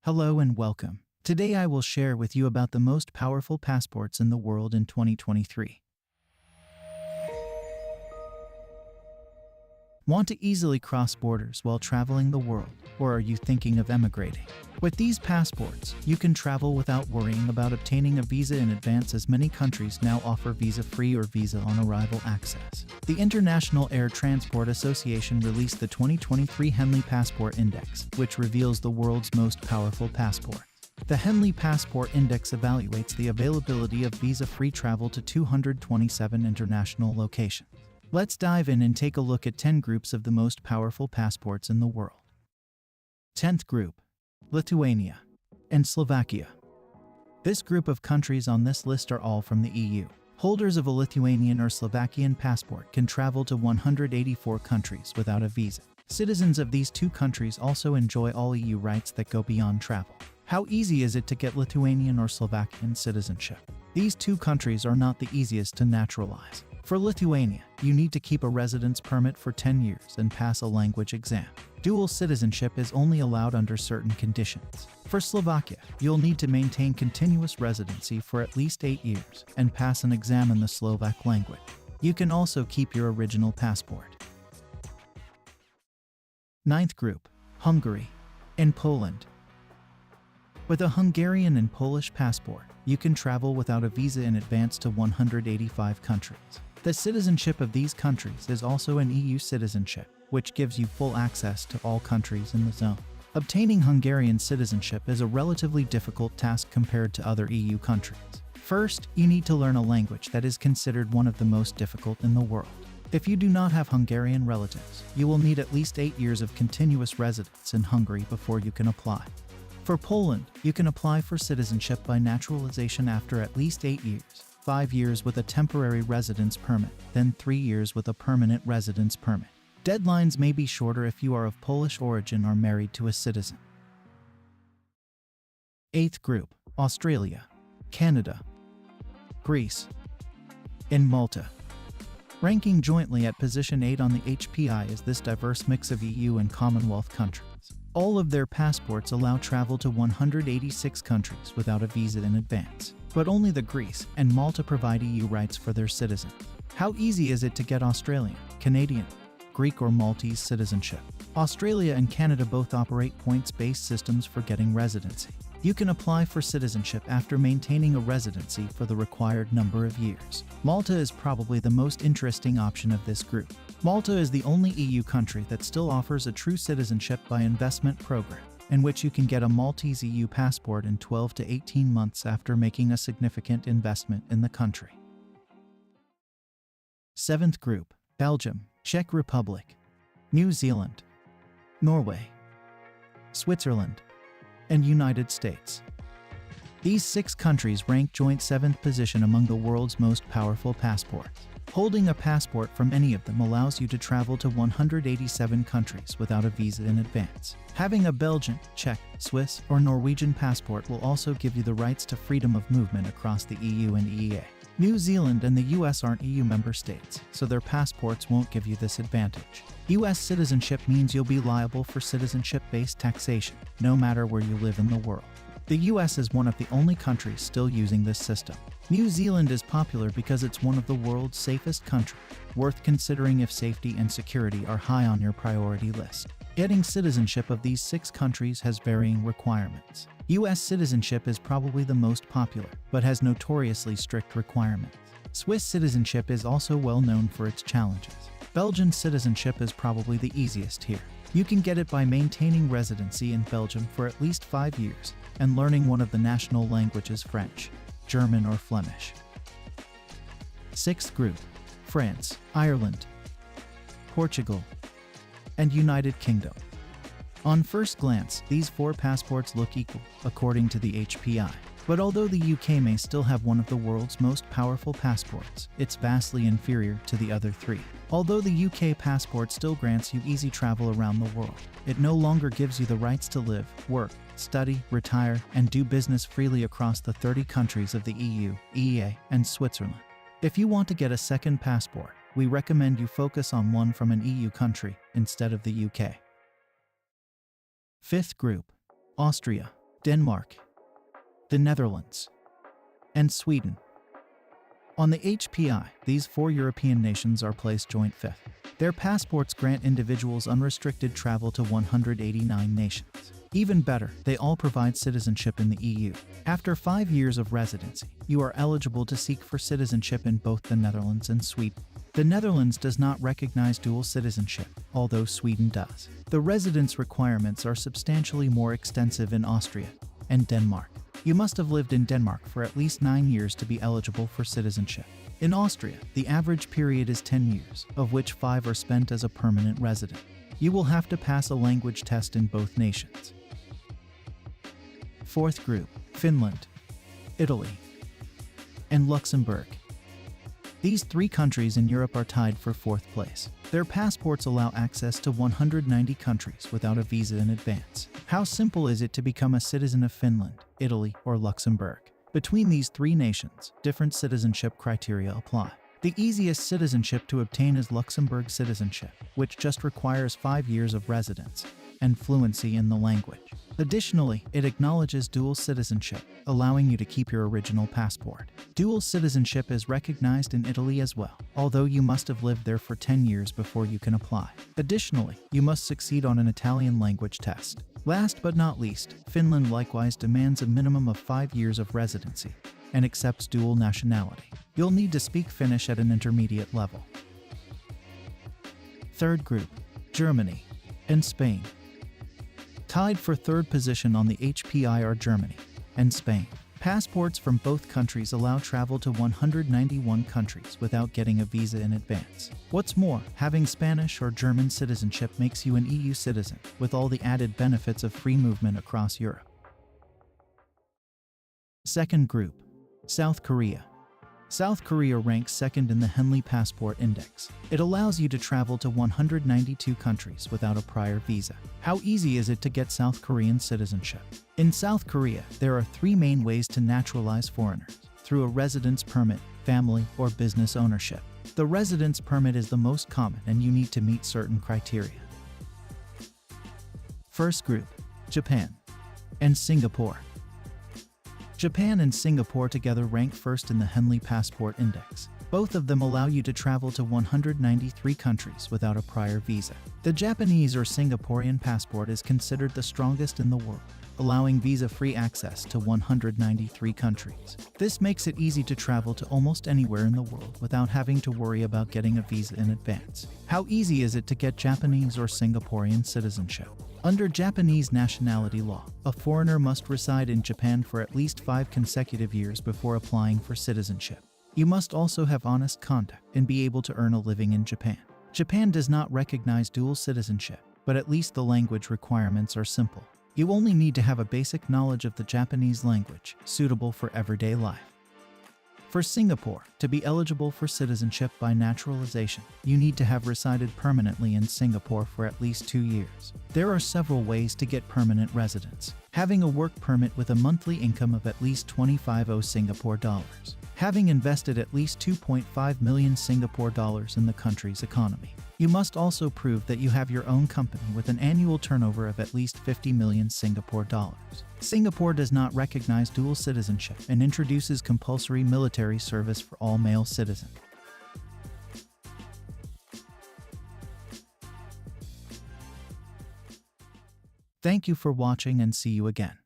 Hello and welcome. Today I will share with you about the most powerful passports in the world in 2023. Want to easily cross borders while traveling the world, or are you thinking of emigrating? With these passports, you can travel without worrying about obtaining a visa in advance, as many countries now offer visa-free or visa-on-arrival access. The International Air Transport Association released the 2023 Henley Passport Index, which reveals the world's most powerful passports. The Henley Passport Index evaluates the availability of visa-free travel to 227 international locations. Let's dive in and take a look at 10 groups of the most powerful passports in the world. 10th group: Lithuania and Slovakia. This group of countries on this list are all from the EU. Holders of a Lithuanian or Slovakian passport can travel to 184 countries without a visa. Citizens of these two countries also enjoy all EU rights that go beyond travel. How easy is it to get Lithuanian or Slovakian citizenship? These two countries are not the easiest to naturalize. For Lithuania, you need to keep a residence permit for 10 years and pass a language exam. Dual citizenship is only allowed under certain conditions. For Slovakia, you'll need to maintain continuous residency for at least 8 years and pass an exam in the Slovak language. You can also keep your original passport. 9th group: Hungary and Poland. With a Hungarian and Polish passport, you can travel without a visa in advance to 185 countries. The citizenship of these countries is also an EU citizenship, which gives you full access to all countries in the zone. Obtaining Hungarian citizenship is a relatively difficult task compared to other EU countries. First, you need to learn a language that is considered one of the most difficult in the world. If you do not have Hungarian relatives, you will need at least 8 years of continuous residence in Hungary before you can apply. For Poland, you can apply for citizenship by naturalization after at least 8 years, 5 years with a temporary residence permit, then 3 years with a permanent residence permit. Deadlines may be shorter if you are of Polish origin or married to a citizen. 8th group: Australia, Canada, Greece, and Malta. Ranking jointly at position 8 on the HPI is this diverse mix of EU and Commonwealth countries. All of their passports allow travel to 186 countries without a visa in advance, but only the Greece and Malta provide EU rights for their citizens. How easy is it to get Australian, Canadian, Greek or Maltese citizenship? Australia and Canada both operate points-based systems for getting residency. You can apply for citizenship after maintaining a residency for the required number of years. Malta is probably the most interesting option of this group. Malta is the only EU country that still offers a true citizenship by investment program, in which you can get a Maltese EU passport in 12 to 18 months after making a significant investment in the country. 7th group: Belgium, Czech Republic, New Zealand, Norway, Switzerland, and United States. These 6 countries rank joint 7th position among the world's most powerful passports. Holding a passport from any of them allows you to travel to 187 countries without a visa in advance. Having a Belgian, Czech, Swiss, or Norwegian passport will also give you the rights to freedom of movement across the EU and EEA. New Zealand and the US aren't EU member states, so their passports won't give you this advantage. US citizenship means you'll be liable for citizenship-based taxation, no matter where you live in the world. The US is one of the only countries still using this system. New Zealand is popular because it's one of the world's safest countries, worth considering if safety and security are high on your priority list. Getting citizenship of these 6 countries has varying requirements. US citizenship is probably the most popular, but has notoriously strict requirements. Swiss citizenship is also well known for its challenges. Belgian citizenship is probably the easiest here. You can get it by maintaining residency in Belgium for at least 5 years and learning one of the national languages: French, German, or Flemish. 6th group: France, Ireland, Portugal, and United Kingdom. On first glance, these 4 passports look equal, according to the HPI. But although the UK may still have one of the world's most powerful passports, it's vastly inferior to the other 3. Although the UK passport still grants you easy travel around the world, it no longer gives you the rights to live, work, study, retire, and do business freely across the 30 countries of the EU, EEA, and Switzerland. If you want to get a second passport, we recommend you focus on one from an EU country instead of the UK. 5th group: Austria Denmark, the Netherlands, and Sweden. On the HPI, these 4 European nations are placed joint fifth. Their passports grant individuals unrestricted travel to 189 nations. Even better, they all provide citizenship in the EU. After 5 years of residency, you are eligible to seek for citizenship in both the Netherlands and Sweden. The Netherlands does not recognize dual citizenship, although Sweden does. The residence requirements are substantially more extensive in Austria and Denmark. You must have lived in Denmark for at least 9 years to be eligible for citizenship. In Austria, the average period is 10 years, of which 5 are spent as a permanent resident. You will have to pass a language test in both nations. Fourth group: Finland, Italy, and Luxembourg. These 3 countries in Europe are tied for 4th place. Their passports allow access to 190 countries without a visa in advance. How simple is it to become a citizen of Finland, Italy, or Luxembourg? Between these 3 nations, different citizenship criteria apply. The easiest citizenship to obtain is Luxembourg citizenship, which just requires 5 years of residence and fluency in the language. Additionally, it acknowledges dual citizenship, allowing you to keep your original passport. Dual citizenship is recognized in Italy as well, although you must have lived there for 10 years before you can apply. Additionally, you must succeed on an Italian language test. Last but not least, Finland likewise demands a minimum of 5 years of residency and accepts dual nationality. You'll need to speak Finnish at an intermediate level. Third group: Germany and Spain. Tied for 3rd position on the HPI are Germany and Spain. Passports from both countries allow travel to 191 countries without getting a visa in advance. What's more, having Spanish or German citizenship makes you an EU citizen, with all the added benefits of free movement across Europe. Second group: South Korea. South Korea ranks 2nd in the Henley Passport Index. It allows you to travel to 192 countries without a prior visa. How easy is it to get South Korean citizenship? In South Korea, there are 3 main ways to naturalize foreigners: through a residence permit, family, or business ownership. The residence permit is the most common, and you need to meet certain criteria. First group: Japan and Singapore. Japan and Singapore together rank 1st in the Henley Passport Index. Both of them allow you to travel to 193 countries without a prior visa. The Japanese or Singaporean passport is considered the strongest in the world, allowing visa-free access to 193 countries. This makes it easy to travel to almost anywhere in the world without having to worry about getting a visa in advance. How easy is it to get Japanese or Singaporean citizenship? Under Japanese nationality law, a foreigner must reside in Japan for at least 5 consecutive years before applying for citizenship. You must also have honest conduct and be able to earn a living in Japan. Japan does not recognize dual citizenship, but at least the language requirements are simple. You only need to have a basic knowledge of the Japanese language, suitable for everyday life. For Singapore, to be eligible for citizenship by naturalization, you need to have resided permanently in Singapore for at least 2 years. There are several ways to get permanent residence. Having a work permit with a monthly income of at least 25 Singapore dollars. Having invested at least 2.5 million Singapore dollars in the country's economy. You must also prove that you have your own company with an annual turnover of at least 50 million Singapore dollars. Singapore does not recognize dual citizenship and introduces compulsory military service for all male citizens. Thank you for watching, and see you again.